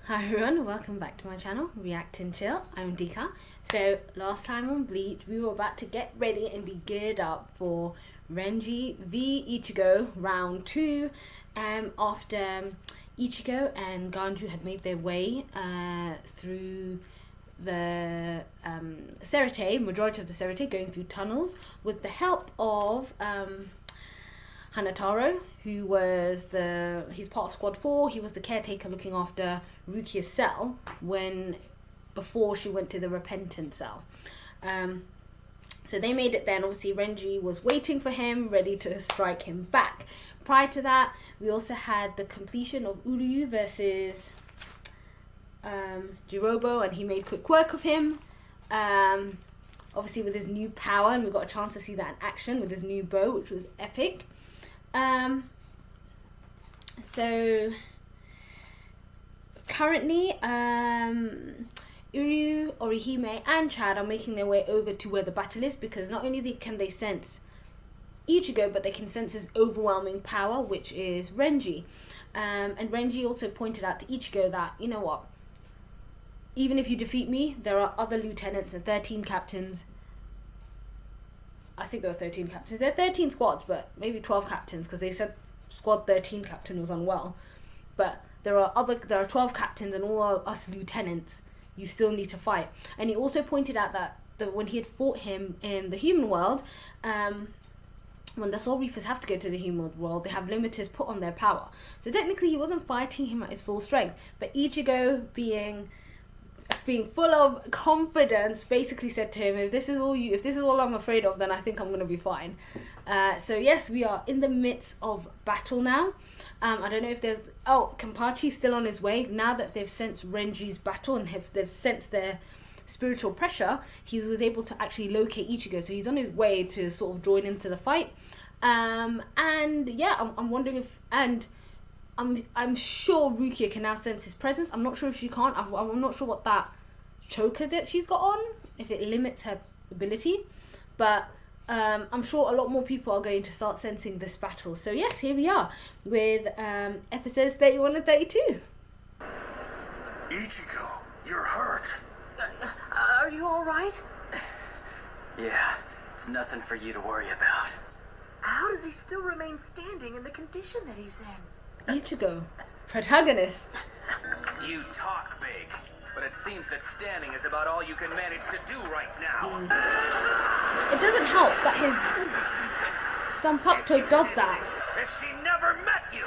Hi everyone, welcome back to my channel, React and Chill. I'm Dika. So last time on Bleach, we were about to get ready and be geared up for Renji v Ichigo round 2. After Ichigo and Ganju had made their way through the majority of the Serite, going through tunnels with the help of Hanataro, who was he's part of Squad 4. He was the caretaker looking after Rukia's cell before she went to the Repentant cell. So they made it there, and obviously Renji was waiting for him, ready to strike him back. Prior to that, we also had the completion of Uryu versus Jirobo, and he made quick work of him. Obviously with his new power, and we got a chance to see that in action with his new bow, which was epic. So currently Uryu, Orihime and Chad are making their way over to where the battle is, because not only can they sense Ichigo, but they can sense his overwhelming power, which is Renji. And Renji also pointed out to Ichigo that, you know what, even if you defeat me, there are other lieutenants and 13 captains. I think there were 13 captains. There are 13 squads, but maybe 12 captains, because they said squad 13 captain was unwell. But there are 12 captains and all us lieutenants. You still need to fight. And he also pointed out that when he had fought him in the human world, when the Soul Reapers have to go to the human world, they have limiters put on their power. So technically he wasn't fighting him at his full strength. But Ichigo, being full of confidence, basically said to him, if this is all I'm afraid of, then I think I'm going to be fine. So yes, we are in the midst of battle now. I don't know if there's... Oh, Kenpachi's still on his way. Now that they've sensed Renji's battle and they've sensed their spiritual pressure, he was able to actually locate Ichigo. So he's on his way to sort of join into the fight. And yeah, I'm wondering if... And I'm sure Rukia can now sense his presence. I'm not sure if she can't. I'm not sure what that choker that she's got on, if it limits her ability. But I'm sure a lot more people are going to start sensing this battle. So yes, here we are with episodes 31 and 32. Ichigo, you're hurt. Are you alright? Yeah, it's nothing for you to worry about. How does he still remain standing in the condition that he's in? Ichigo, protagonist. You talk big, but it seems that standing is about all you can manage to do right now. It doesn't help that his Sanpakuto does that. If she never met you,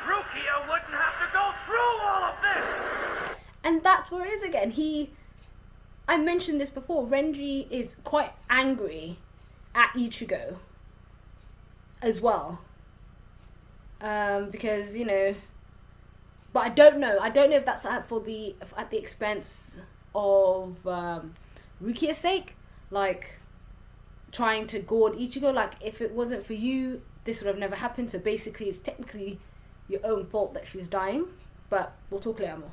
Rukia wouldn't have to go through all of this. And that's where it is again. I mentioned this before, Renji is quite angry at Ichigo as well. Because, you know, but I don't know if that's at the expense of Rukia's sake, like trying to goad Ichigo. Like, if it wasn't for you, this would have never happened. So basically, it's technically your own fault that she's dying. But we'll talk later more.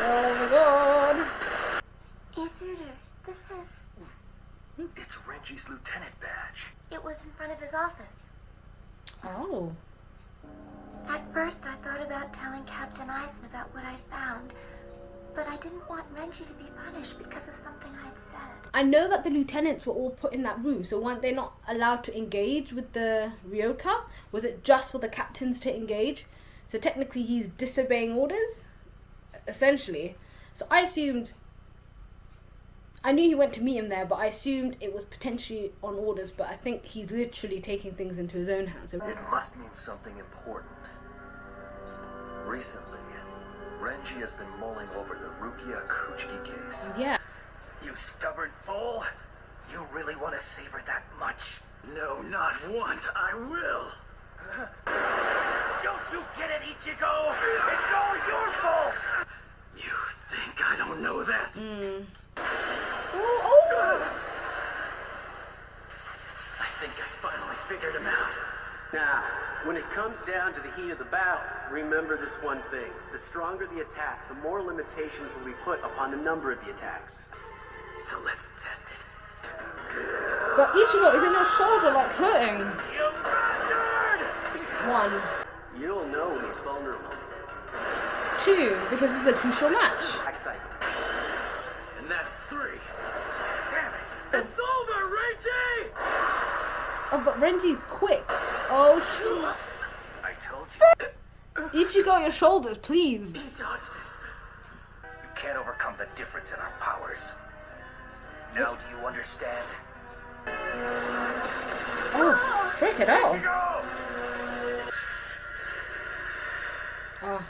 Oh my god! Izuru, this is... It's Renji's lieutenant badge. It was in front of his office. Oh. At first I thought about telling Captain Eisen about what I found, but I didn't want Renji to be punished because of something I'd said. I know that the lieutenants were all put in that room, so weren't they not allowed to engage with the Ryoka? Was it just for the captains to engage? So technically he's disobeying orders, essentially. So I knew he went to meet him there, but I assumed it was potentially on orders, but I think he's literally taking things into his own hands. It must mean something important. Recently, Renji has been mulling over the Rukia Kuchiki case. Yeah. You stubborn fool! You really want to savor that much? No, not once. I will. Don't you get it, Ichigo? It's all your fault! You think I don't know that? I think I finally figured him out. Now, when it comes down to the heat of the battle, remember this one thing. The stronger the attack, the more limitations will be put upon the number of the attacks. So let's test it. But Ichigo, isn't your shoulder like hurting? You bastard! One. You'll know when he's vulnerable. 2 because it's a crucial match. And that's 3. Damn it! It's over, Renji! Oh, but Renji's quick. Oh, shoot. I told you. Ichigo, your shoulders, please. He dodged it. You can't overcome the difference in our powers. Now do you understand? Oh, frick it out. Oh.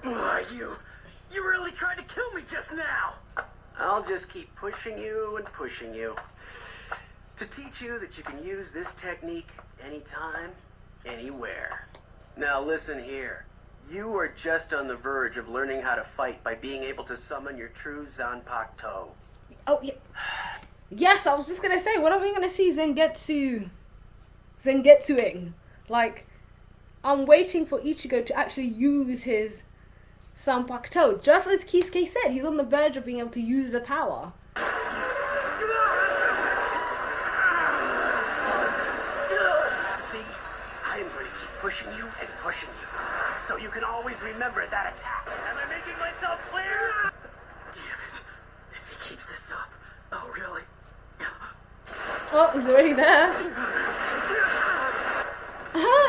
Why, you really tried to kill me just now! I'll just keep pushing you and pushing you. To teach you that you can use this technique anytime, anywhere. Now listen here. You are just on the verge of learning how to fight by being able to summon your true Zanpakuto. Oh, yeah. Yes, I was just gonna say, when are we gonna see Zengetsuing? Like, I'm waiting for Ichigo to actually use his Zanpakuto. Just as Kisuke said, he's on the verge of being able to use the power. See, I am going to keep pushing you and pushing you, so you can always remember that attack. Am I making myself clear? Damn it. If he keeps this up. Oh, really? Oh, he's already there.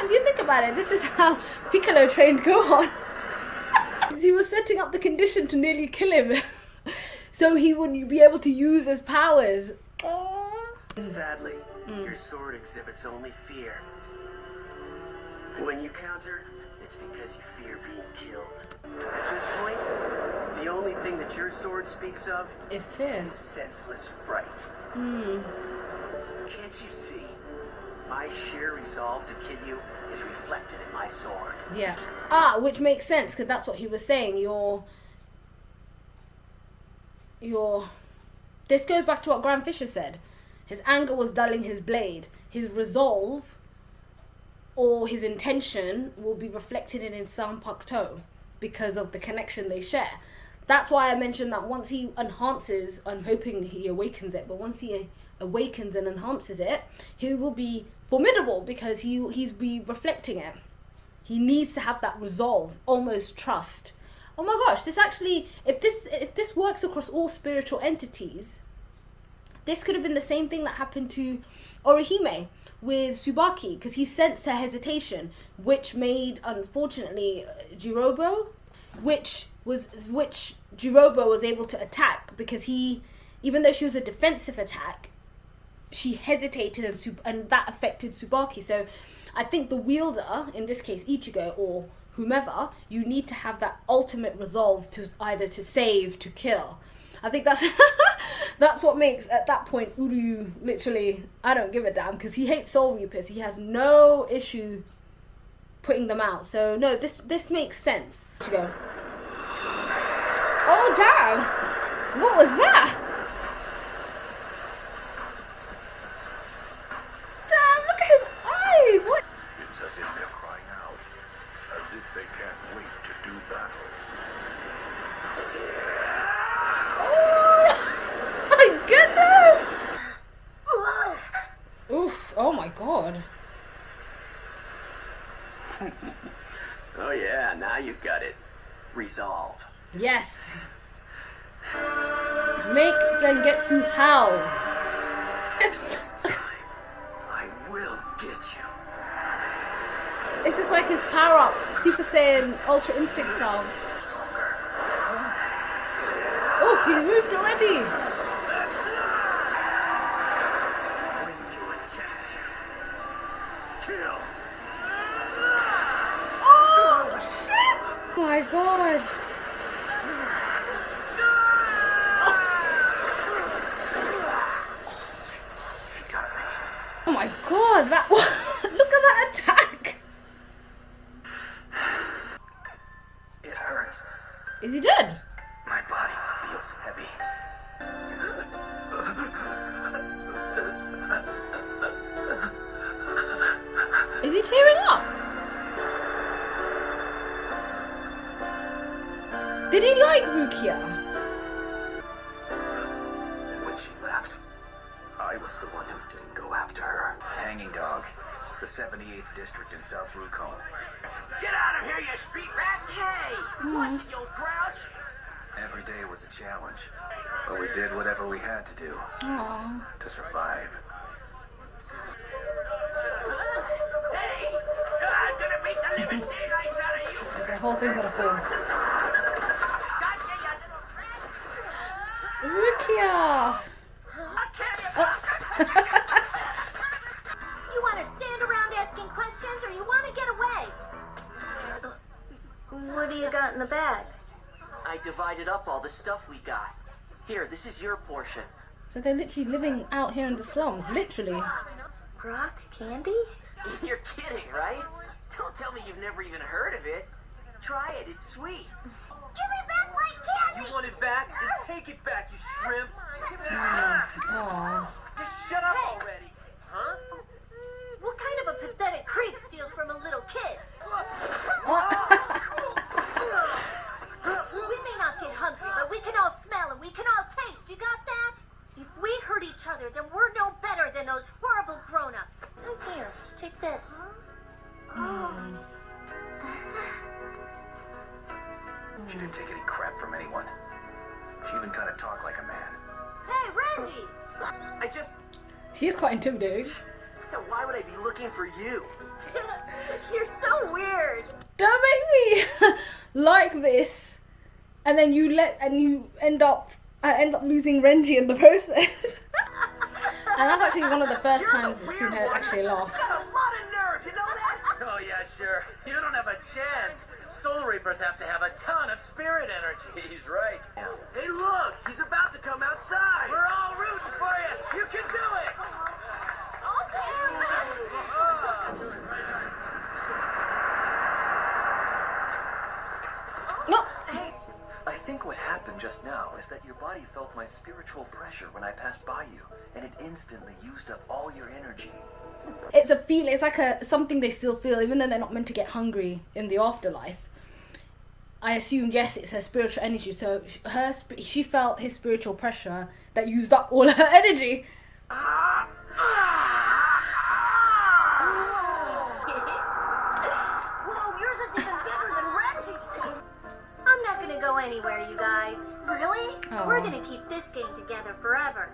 If you think about it, this is how Piccolo trained Gohan. He was setting up the condition to nearly kill him. So he would be able to use his powers. Sadly, your sword exhibits only fear. And when you counter, it's because you fear being killed. At this point, the only thing that your sword speaks of It's fear. is senseless fright. Can't you see? My sheer resolve to kill you is reflected in my sword. Yeah. Which makes sense, because that's what he was saying. This goes back to what Graham Fisher said. His anger was dulling his blade. His resolve or his intention will be reflected in his Zanpakuto because of the connection they share. That's why I mentioned that once he enhances, I'm hoping he awakens it, but once he awakens and enhances it, he will be formidable because he's be reflecting it. He needs to have that resolve, almost trust. Oh my gosh, this actually, if this works across all spiritual entities, this could have been the same thing that happened to Orihime with Tsubaki, because he sensed her hesitation, which made, unfortunately, Jirobo, which Jirobo was able to attack, because even though she was a defensive attack, she hesitated and that affected Tsubaki. So I think the wielder, in this case Ichigo or whomever, you need to have that ultimate resolve to either to save, to kill. I think that's that's what makes, at that point, Uryu literally, I don't give a damn, because he hates Soul Reapers. He has no issue putting them out. So no, this makes sense. Ichigo. Oh damn! What was that? Damn, look at his eyes! What? It's as if they're crying out, as if they can't wait to do battle. Oh my goodness! Oof, oh my god. Oh yeah, now you've got it. Resolve. Yes. Make Zangetsu howl. This time, I will get you. This is like his power up, Super Saiyan Ultra Instinct style. Oof, he moved already. When you attack, kill. Oh shit! Oh my god. He got me. Oh my god, that look at that attack. It hurts. Is he dead? My body feels heavy. Is he tearing up? Did he like Rukia? When she left, I was the one who didn't go after her. Hanging Dog, the 78th District in South Rukon. Get out out of here, you street rat! Hey! Watch it, you old grouch! Every day was a challenge, but we did whatever we had to do to survive. Hey! I'm gonna beat the living daylights out of you! The whole thing's gonna fall. Gotcha, you little rat! Rukia! I'll kill you! You want to stand around asking questions or you want to get away? What do you got in the bag? I divided up all the stuff we got. Here, this is your portion. So they're literally living out here in the slums, literally. Rock candy? You're kidding, right? Don't tell me you've never even heard of it. Try it, it's sweet. Give me back my candy! You want it back? Then take it back, you shrimp. Aww. Just shut up already. Huh? What kind of a pathetic creep steals from a little kid? We may not get hungry, but we can all smell and we can all taste. You got that? If we hurt each other, then we're no better than those horrible grown-ups. Here, take this. She didn't take any crap from anyone. She even kind of talked like a man. Hey, Renji! I just... She's quite intimidating. Why would I be looking for you? You're so weird. Don't make me like this, and then you end up losing Renji in the process. And that's actually one of the first times I've seen her actually laugh. You got a lot of nerve, you know that? Oh yeah, sure. You don't have a chance. Soul Reapers have to have a ton of spirit energy. He's right. Hey, look! He's about to come outside! We're all rooting for you. You can do it. No. I think what happened just now is that your body felt my spiritual pressure when I passed by you, and it instantly used up all your energy. It's a feeling. It's like something they still feel, even though they're not meant to get hungry in the afterlife. I assumed, yes, it's her spiritual energy. So she felt his spiritual pressure that used up all her energy. Whoa, yours is even bigger than Renji's. I'm not gonna go anywhere, you guys. Really? Aw. We're gonna keep this game together forever.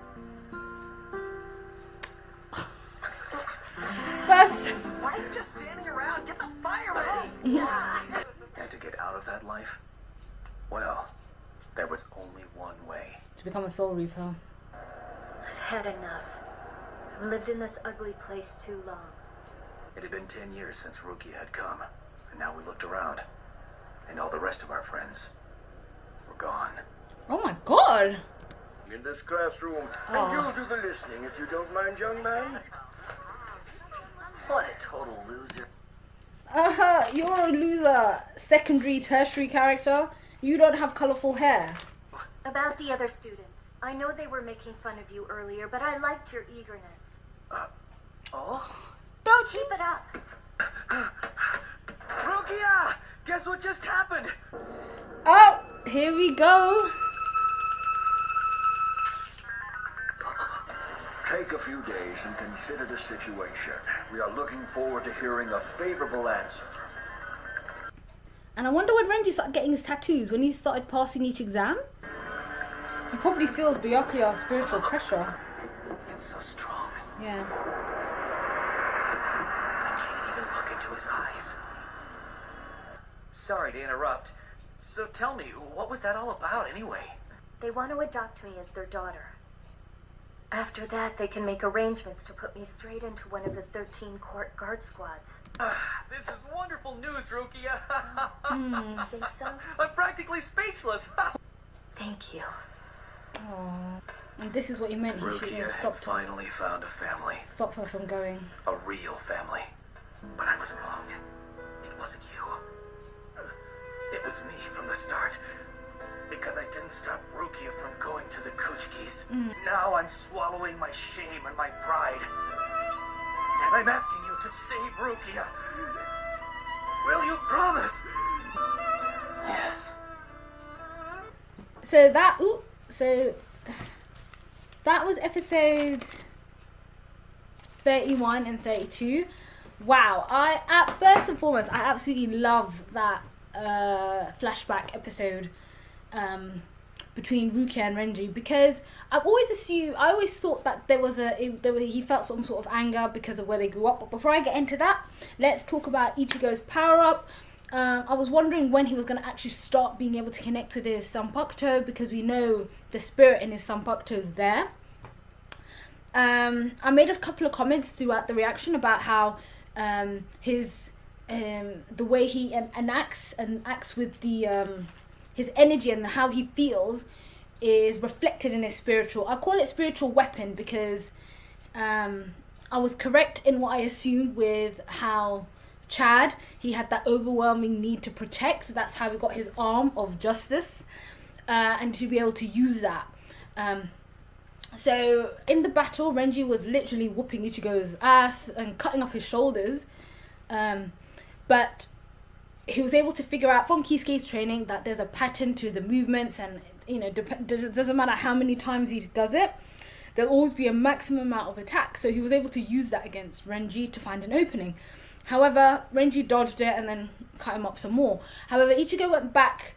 That's Why are you just standing around? Get the fire ready! And to get out of that life, well, there was only one way. to become a Soul Reaper. I've had enough. I've lived in this ugly place too long. It had been 10 years since Rukia had come, and now we looked around, and all the rest of our friends were gone. Oh my god! In this classroom, Aw. and you'll do the listening if you don't mind, young man. What a total loser. You're a loser. Secondary, tertiary character. You don't have colourful hair. About the other students. I know they were making fun of you earlier, but I liked your eagerness. Don't Keep it up. Rukia! Guess what just happened? Oh, here we go. Take a few days and consider the situation. We are looking forward to hearing a favorable answer. And I wonder when Renji started getting his tattoos, when he started passing each exam. He probably feels Byakuya's spiritual pressure. It's so strong. Yeah. I can't even look into his eyes. Sorry to interrupt. So tell me, what was that all about anyway? They want to adopt me as their daughter. After that, they can make arrangements to put me straight into one of the 13 court guard squads. This is wonderful news, Rukia. You think so? I'm practically speechless. Thank you. Aww. And this is what he meant. He should Rukia have had stopped her. finally found a family. Stop her from going. A real family. But I was wrong. It wasn't you. It was me from the start. Because I didn't stop Rukia from going to the Kuchikis. Now I'm swallowing my shame and my pride. And I'm asking you to save Rukia. Will you promise? Yes. So that was episode 31 and 32. Wow, first and foremost, I absolutely love that flashback episode between Rukia and Renji, because I always thought that he felt some sort of anger because of where they grew up. But before I get into that, let's talk about Ichigo's power up. I was wondering when he was going to actually start being able to connect with his Sanpakuto, because we know the spirit in his Sanpakuto is there. I made a couple of comments throughout the reaction about how his the way he acts with the his energy and how he feels is reflected in his spiritual. I call it spiritual weapon because I was correct in what I assumed with how Chad, he had that overwhelming need to protect. That's how he got his arm of justice, and to be able to use that. So in the battle, Renji was literally whooping Ichigo's ass and cutting off his shoulders, but he was able to figure out from Kisuke's training that there's a pattern to the movements, and doesn't matter how many times he does it, there'll always be a maximum amount of attack. So he was able to use that against Renji to find an opening. However, Renji dodged it and then cut him up some more. However, Ichigo went back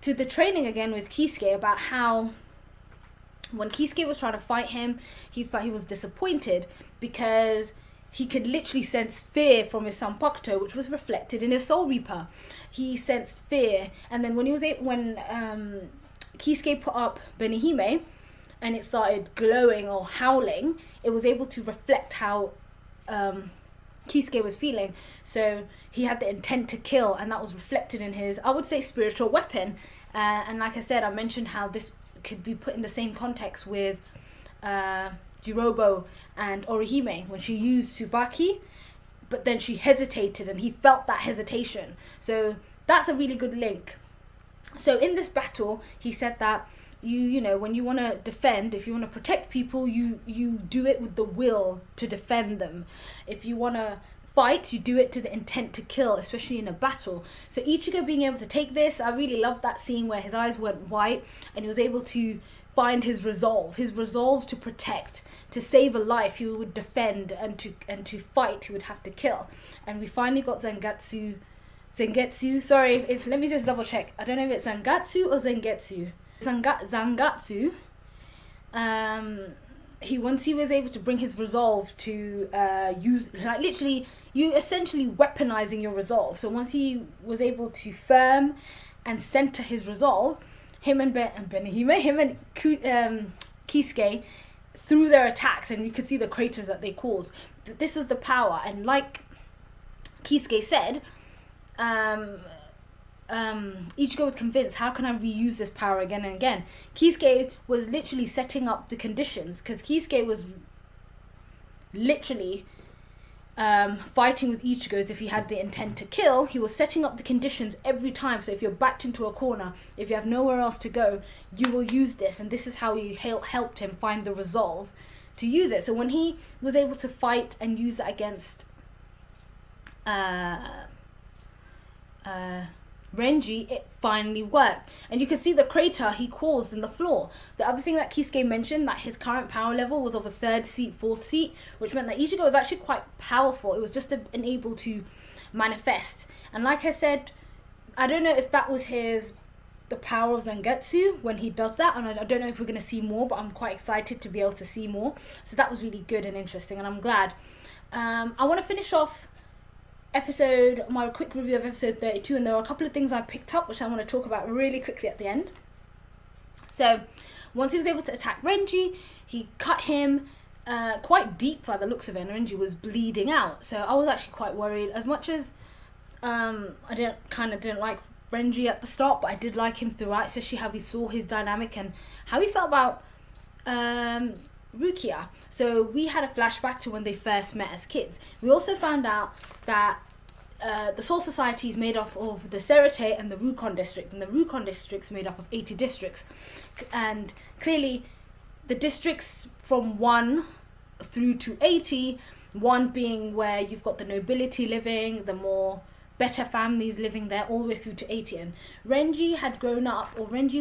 to the training again with Kisuke about how when Kisuke was trying to fight him, he felt he was disappointed because he could literally sense fear from his Sanpakuto, which was reflected in his Soul Reaper. He sensed fear, and then when Kisuke put up Benihime and it started glowing or howling, it was able to reflect how Kisuke was feeling. So he had the intent to kill, and that was reflected in his, I would say, spiritual weapon. And like I said, I mentioned how this could be put in the same context with Jirobo and Orihime when she used Tsubaki, but then she hesitated and he felt that hesitation. So that's a really good link. So in this battle, he said that you know, when you want to defend, if you want to protect people, you do it with the will to defend them. If you want to fight, you do it to the intent to kill, especially in a battle. So Ichigo being able to take this, I really loved that scene where his eyes went white and he was able to find his resolve to protect, to save a life. He would defend, and to fight he would have to kill. And we finally got Zangetsu. Sorry, if let me just double check. I don't know if it's Zangatsu or Zangetsu. Zangatsu. Once he was able to bring his resolve to use, like, literally, you essentially weaponizing your resolve. So once he was able to firm and center his resolve, him and Kisuke threw their attacks, and you could see the craters that they caused. But this was the power, and like Kisuke said, Ichigo was convinced, how can I reuse this power again and again? Kisuke was literally setting up the conditions, because Kisuke was literally fighting with Ichigo as if he had the intent to kill. He was setting up the conditions every time. So if you're backed into a corner, if you have nowhere else to go, you will use this. And this is how he helped him find the resolve to use it. So when he was able to fight and use that against Renji, it finally worked. And you can see the crater he caused in the floor. The other thing that Kisuke mentioned, that his current power level was of a 3rd seat, 4th seat, which meant that Ichigo was actually quite powerful. It was just able to manifest. And like I said, I don't know if that was the power of Zangetsu when he does that, and I don't know if we're going to see more, but I'm quite excited to be able to see more. So that was really good and interesting, and I'm glad. I want to finish off my quick review of episode 32, and there are a couple of things I picked up which I want to talk about really quickly at the end. So once he was able to attack Renji, he cut him quite deep by the looks of it, and Renji was bleeding out. So I was actually quite worried. As much as I didn't like Renji at the start, but I did like him throughout, especially how we saw his dynamic and how he felt about Rukia. So we had a flashback to when they first met as kids. We also found out that the Soul Society is made up of the Serete and the Rukon district, and the Rukon district is made up of 80 districts, and clearly the districts from 1 through to 80, 1 being where you've got the nobility living, the more better families living there, all the way through to 80. And Renji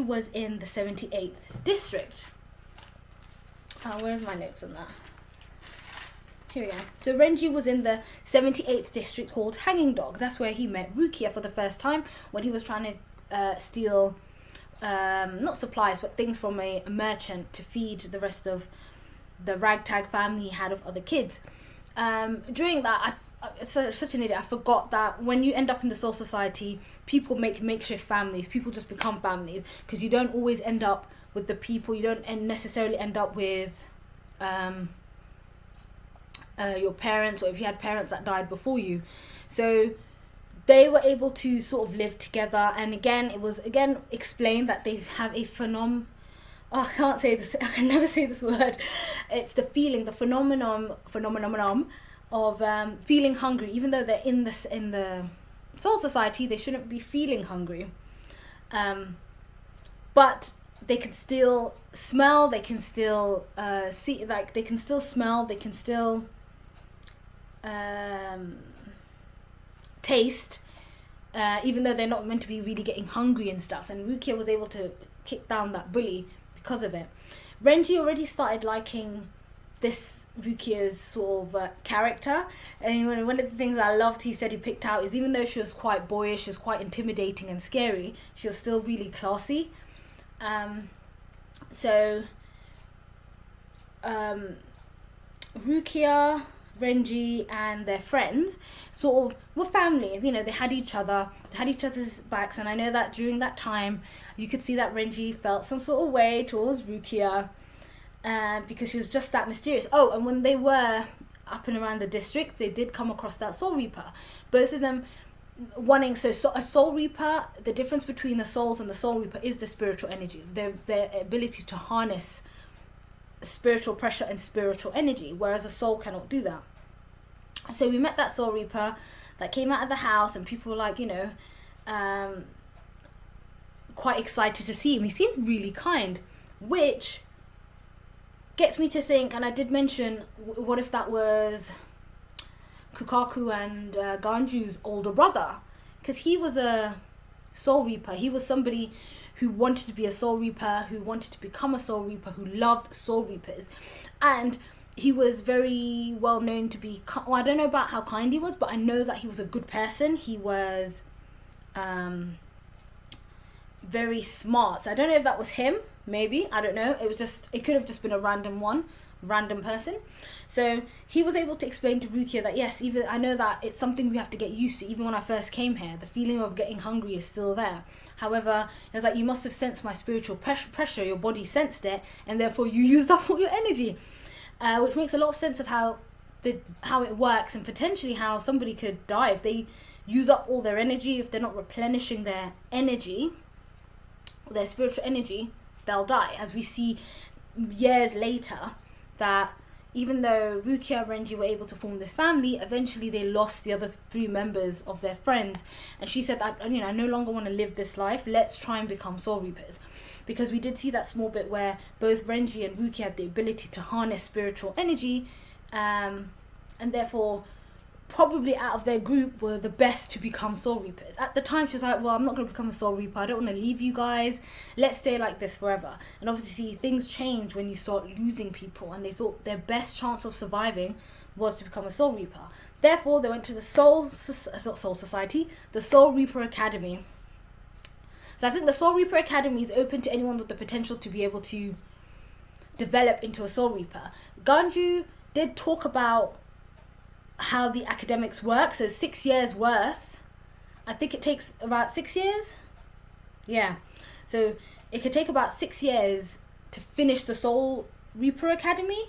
was in the 78th district. Where's my notes on that? Here we go. So Renji was in the 78th district called Hanging Dog. That's where he met Rukia for the first time when he was trying to steal, not supplies, but things from a merchant to feed the rest of the ragtag family he had of other kids. During that, such an idiot, I forgot that when you end up in the Soul Society, people make makeshift families. People just become families because you don't always end up with the people. You don't necessarily end up with your parents, or if you had parents that died before you. So they were able to sort of live together, and again, it was explained that they have a I can't say this. I can never say this word. It's the phenomenon of feeling hungry. Even though they're in the Soul Society, they shouldn't be feeling hungry. But they can still smell. They can still see. Like they can still smell. They can still taste. Even though they're not meant to be really getting hungry and stuff. And Rukia was able to kick down that bully because of it. Renji already started liking this Rukia's sort of character, and one of the things I loved he said he picked out is even though she was quite boyish, she was quite intimidating and scary, she was still really classy. Rukia, Renji and their friends sort of were family. You know, they had each other's backs, and I know that during that time you could see that Renji felt some sort of way towards Rukia because she was just that mysterious. Oh, and when they were up and around the district, they did come across that Soul Reaper. Both of them wanting, so a Soul Reaper, the difference between the souls and the Soul Reaper is the spiritual energy, their ability to harness spiritual pressure and spiritual energy, whereas a soul cannot do that. So we met that Soul Reaper that came out of the house, and people were like, you know, quite excited to see him. He seemed really kind, which gets me to think, and I did mention, what if that was Kukaku and Ganju's older brother? Because he was a Soul Reaper. He was somebody who wanted to be a Soul Reaper, who wanted to become a Soul Reaper, who loved Soul Reapers. And he was very well known to be, well, I don't know about how kind he was, but I know that he was a good person. He was very smart. So I don't know if that was him, maybe, I don't know. It could have just been a random person. So he was able to explain to Rukia that yes, even I know that it's something we have to get used to. Even when I first came here, the feeling of getting hungry is still there. However, it's like you must have sensed my spiritual pressure, your body sensed it, and therefore you used up all your energy, which makes a lot of sense of how it works, and potentially how somebody could die if they use up all their energy. If they're not replenishing their energy, their spiritual energy, they'll die. As we see years later, that even though Rukia and Renji were able to form this family, eventually they lost the other 3 members of their friends. And she said that, you know, I no longer want to live this life. Let's try and become Soul Reapers. Because we did see that small bit where both Renji and Rukia had the ability to harness spiritual energy, and therefore probably out of their group were the best to become Soul Reapers. At the time she was like, well, I'm not going to become a Soul Reaper, I don't want to leave you guys, let's stay like this forever. And obviously things change when you start losing people, and they thought their best chance of surviving was to become a Soul Reaper. Therefore they went to the Soul Society, the Soul Reaper Academy. So I think the Soul Reaper Academy is open to anyone with the potential to be able to develop into a Soul Reaper. Ganju did talk about how the academics work. So 6 years worth, I think it takes about 6 years, yeah, so it could take about 6 years to finish the Soul Reaper Academy,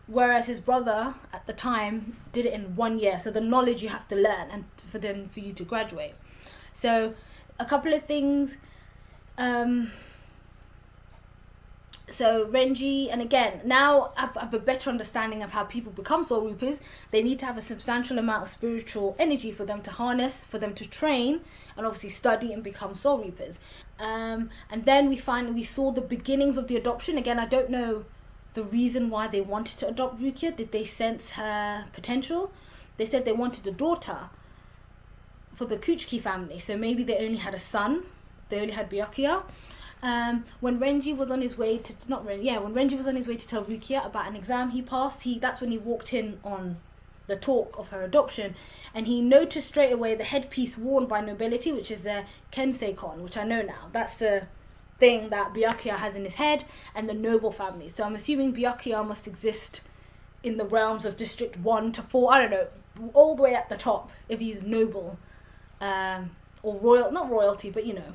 whereas his brother at the time did it in 1 year. So the knowledge you have to learn, and for you to graduate. So a couple of things, so Renji, and again, now I have a better understanding of how people become Soul Reapers. They need to have a substantial amount of spiritual energy for them to harness, for them to train, and obviously study and become Soul Reapers. And then we saw the beginnings of the adoption. Again, I don't know the reason why they wanted to adopt Rukia. Did they sense her potential? They said they wanted a daughter for the Kisuke family, so maybe they only had a son. They only had Byakuya. When Renji was on his way to when Renji was on his way to tell Rukia about an exam he passed, that's when he walked in on the talk of her adoption, and he noticed straight away the headpiece worn by nobility, which is their Kensei-kon, which I know now. That's the thing that Byakuya has in his head, and the noble family. So I'm assuming Byakuya must exist in the realms of District 1 to 4, I don't know, all the way at the top, if he's noble, or royal, not royalty, but you know,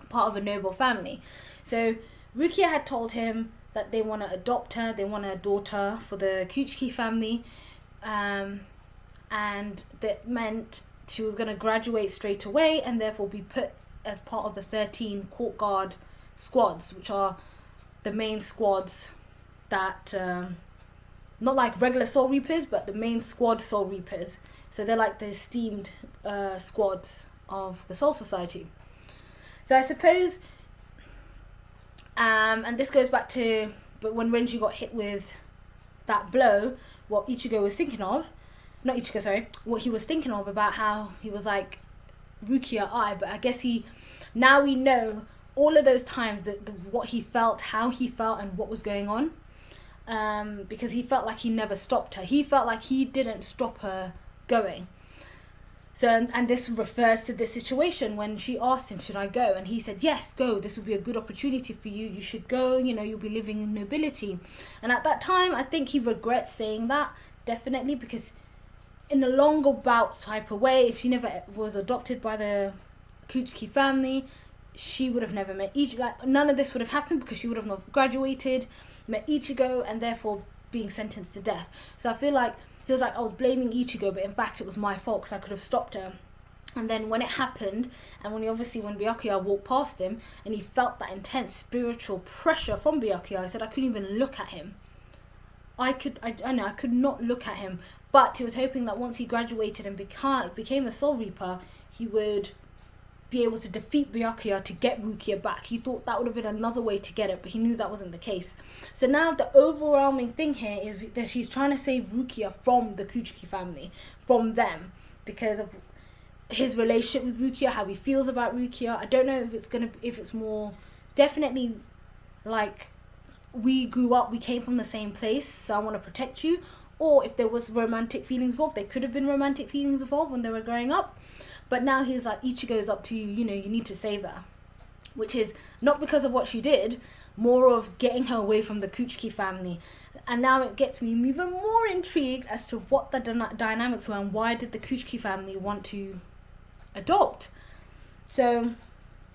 part of a noble family. So Rukia had told him that they want to adopt her, they want a daughter for the Kisuke family, and that meant she was going to graduate straight away and therefore be put as part of the 13 court guard squads, which are the main squads that not like regular Soul Reapers, but the main squad Soul Reapers. So they're like the esteemed squads of the Soul Society. So I suppose, and this goes back to, but when Renji got hit with that blow, what Ichigo was thinking of, what he was thinking of about how he was like, Rukia, but I guess now we know all of those times that what he felt, how he felt, and what was going on, because he felt like he never stopped her. He felt like he didn't stop her going. So, and this refers to this situation when she asked him, should I go? And he said, yes, go. This will be a good opportunity for you. You should go. You know, you'll be living in nobility. And at that time, I think he regrets saying that, definitely, because in a longer bout type of way, if she never was adopted by the Kisuke family, she would have never met Ichigo. Like, none of this would have happened because she would have not graduated, met Ichigo, and therefore being sentenced to death. So I feel like he was like, I was blaming Ichigo, but in fact it was my fault because I could have stopped her. And then when it happened, and when Byakuya walked past him and he felt that intense spiritual pressure from Byakuya, I said I couldn't even look at him. I could not look at him. But he was hoping that once he graduated and became a Soul Reaper, he would be able to defeat Byakuya to get Rukia back. He thought that would have been another way to get it, but he knew that wasn't the case. So now the overwhelming thing here is that she's trying to save Rukia from the Kisuke family, from them, because of his relationship with Rukia, how he feels about Rukia. I don't know if it's more, definitely like, we grew up, we came from the same place, so I want to protect you. Or if there was romantic feelings involved, there could have been romantic feelings involved when they were growing up. But now he's like, Ichigo's up to you, you know, you need to save her. Which is not because of what she did, more of getting her away from the Kisuke family. And now it gets me even more intrigued as to what the dynamics were and why did the Kisuke family want to adopt. So,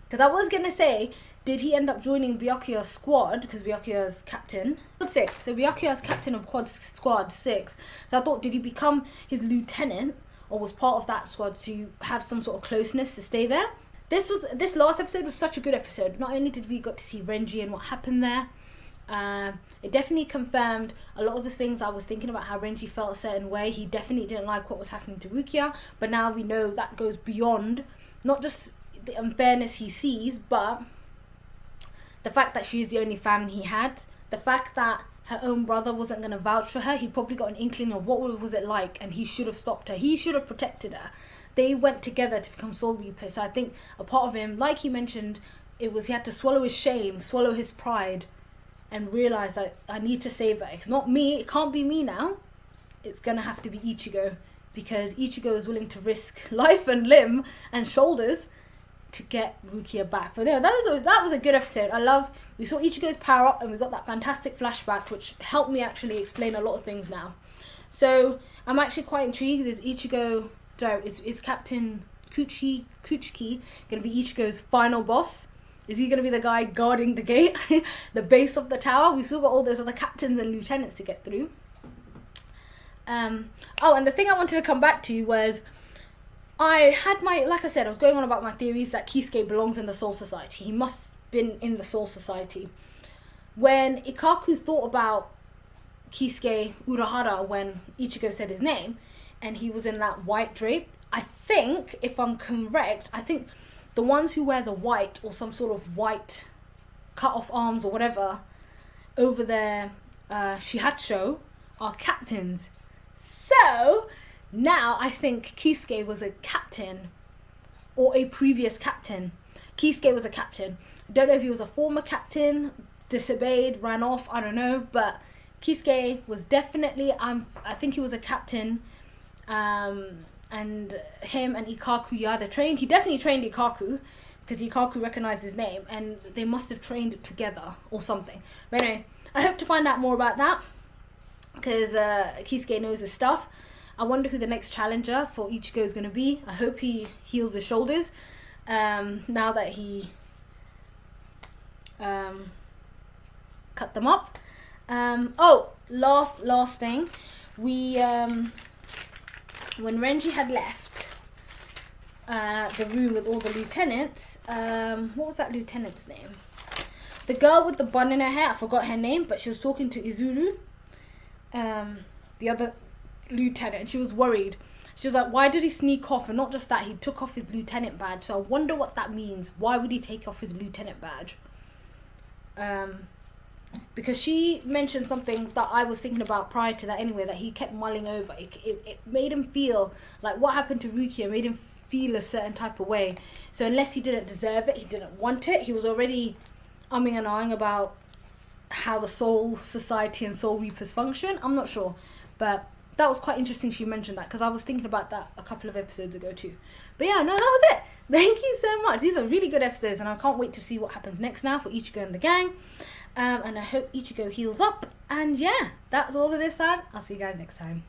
because I was going to say, did he end up joining Byakuya's squad? Because Byakuya's captain. Squad 6. So Byakuya's captain of squad 6. So I thought, did he become his lieutenant? Or was part of that squad to have some sort of closeness to stay there? This last episode was such a good episode. Not only did we got to see Renji and what happened there, it definitely confirmed a lot of the things I was thinking about, how Renji felt a certain way. He definitely didn't like what was happening to Rukia. But now we know that goes beyond not just the unfairness he sees, but the fact that she is the only family he had, the fact that her own brother wasn't going to vouch for her. He probably got an inkling of what was it like, and he should have stopped her. He should have protected her. They went together to become Soul Reapers. So I think a part of him, like he mentioned, he had to swallow his shame, swallow his pride, and realize that I need to save her. It's not me. It can't be me now. It's going to have to be Ichigo, because Ichigo is willing to risk life and limb and shoulders to get Rukia back. But no, that was a good episode. We saw Ichigo's power up and we got that fantastic flashback, which helped me actually explain a lot of things now. So I'm actually quite intrigued. Is Captain Kisuke going to be Ichigo's final boss? Is he going to be the guy guarding the gate, the base of the tower? We've still got all those other captains and lieutenants to get through. And the thing I wanted to come back to was, I was going on about my theories that Kisuke belongs in the Soul Society. He must have been in the Soul Society. When Ikaku thought about Kisuke Urahara when Ichigo said his name, and he was in that white drape, I think, if I'm correct, the ones who wear the white or some sort of white cut-off arms or whatever over their shihacho are captains. So now I think Kisuke was a captain or a previous captain. Kisuke was a captain. Don't know if he was a former captain, disobeyed, ran off, I don't know, but Kisuke was definitely, I think he was a captain, and him and Ikaku, yeah, they trained. He definitely trained Ikaku, because Ikaku recognized his name, and they must have trained together or something. But anyway, I hope to find out more about that, because Kisuke knows his stuff. I wonder who the next challenger for Ichigo is going to be. I hope he heals his shoulders, now that he cut them up. Oh, last thing, we when Renji had left the room with all the lieutenants, what was that lieutenant's name? The girl with the bun in her hair, I forgot her name, but she was talking to Izuru, the other lieutenant, and she was worried. She was like, why did he sneak off? And not just that, he took off his lieutenant badge. So I wonder what that means. Why would he take off his lieutenant badge? Because she mentioned something that I was thinking about prior to that anyway, that he kept mulling over. It made him feel like what happened to Rukia made him feel a certain type of way. So unless he didn't deserve it, he didn't want it, he was already umming and ahhing about how the Soul Society and Soul Reapers function. I'm not sure, but that was quite interesting she mentioned that, because I was thinking about that a couple of episodes ago too. But yeah, no, that was it. Thank you so much. These were really good episodes, and I can't wait to see what happens next now for Ichigo and the gang. And I hope Ichigo heals up. And yeah, that's all for this time. I'll see you guys next time.